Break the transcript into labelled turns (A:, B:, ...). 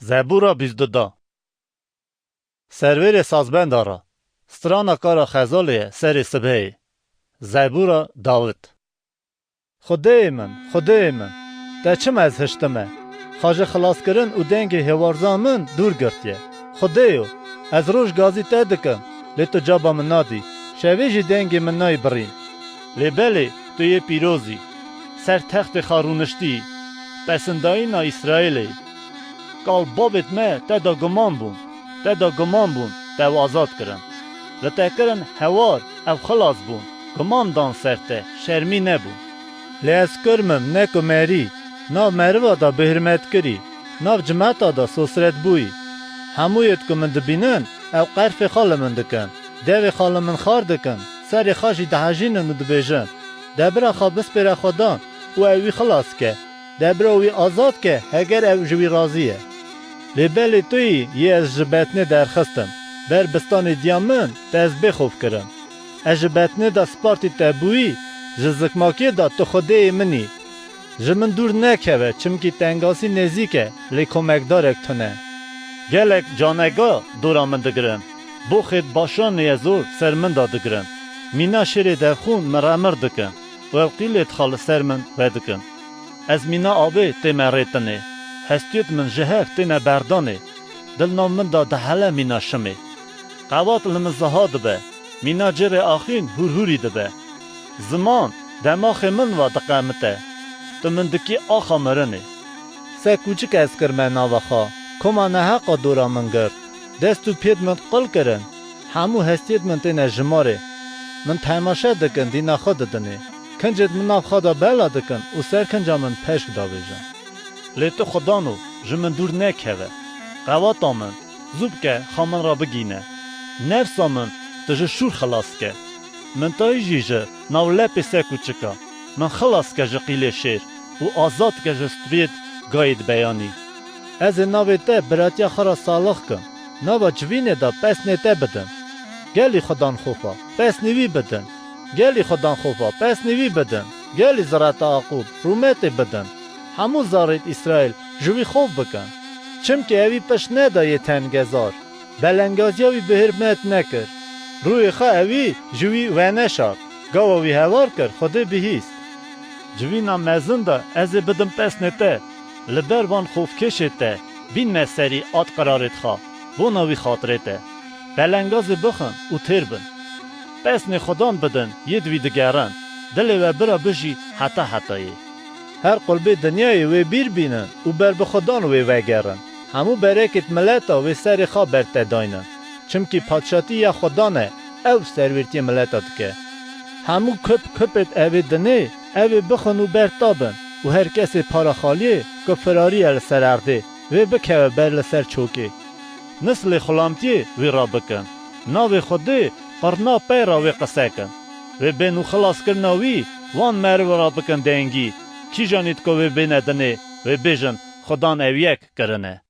A: زبورا 22 سرور سازبند آرا سترانا کارا خزالیه سر سبهی زبورا داوت خدای من ده چم از هشتمه خاج خلاص کرن و دنگ هوارزان من دور گرتیه خدایو از روش گازی تدکم لی تو جابا من نادی شویجی دنگ من نای برین لی بله تو یه پیروزی سر تخت خارونشتی پسندایی نا اسرائیلی قال بابت ما تدا گمان بون تا آزاد کرن لطه کرن هوار او خلاص بون گمان دان سرته شرمی نبون لی از کرمم نکو مری ناو مروا دا بهرمت کری ناو جمعتا دا سوسرت بوی همویت که من دبینن او قرف خال من دکن دیو خال من خار دکن سر خاشی دهجینن و دبیجن دبرا خواب بسپر خودان و اوی خلاص که دبرا اوی آزاد که هگر او جوی رازیه لیبلی توی یه از جبتنه درخستم بر بستان دیامن تاز بخوف کرم از جبتنه دا سپارتی تابوی جزکماکی دا تو خوده منی جمن دور نکوه چمکی تنگاسی نزیکه لی کمکدار اکتونه گلک جانگا دورا من دگرن بو خید باشان نیزور سر من دادگرن مینا شیر دفخون مرامر دکن و اوقیلیت خال سر من ودکن از مینا آبه تی مریتنه هستیت من جهف تی نبردانه دل نام من دا دهله مینا شمه قوات لمزها دبه مینا جر آخین هوری دبه زمان دماغ من و دقامته تو من دکی آخا مرنه سه کوچک از کرمه ناوخا کما نحقا دورا من گرد دستو پید من قل کرن همو هستیت من تینه جماره من تماشه دکن دینا خود دنه کنجد من ناف خدا بلا دکن و سر کنجا من پشک داویجن لیتو خدانو جمن دور نکهوه قواتا من زوب که خامن را بگینه نفسا من تجه شور خلاص که من تایی جیجه ناو لپ سکو چکا من خلاص که جه قیل شیر و آزاد که جه ستوید گاید بیانی از ناوی ته براتیا خرا سالخ کن ناوا جوینه دا پس نیته بدن گلی خدان خوفا پس نیوی بدن گلی خدان خوفا پس نیوی بدن گلی زرات آقوب رومت بدن همو زارت اسرائیل جوی خوف بکن چمکه اوی پش ندا یه تنگزار بلنگازی اوی بهرمت نکر روی خواه اوی جوی و نشاد گاوی هوار کر خوده بهیست جوینا مزن دا از بدم پس نیته لبر وان خوف کشته بین مسری آت قرارت خواه بوناوی خاطرته بلنگاز بخن و تیر بن پس نه خدان بدن یه دوی دگرن دل و برا بجی حتایه هر قلبه دنیای و بیر بینن و بر بخدان و وگرن همو برکت ملتا و سر خواه برتداینن چمکی پادشاتی یا خدانه او سرورتی ملتا دکه همو کپت او دنه او بخن و برتابن و هر کسی پارا خالیه که فراری ال سر ارده و بکه بر لسر چوکه نسل خلامتی وی را بکن ناوی خوده قرنا پی را وی قصه کن و بینو خلاص کرناوی وان مرو را بکن دنگی کی جانید که وی بینه دنه و بیجن خدان او یک کرنه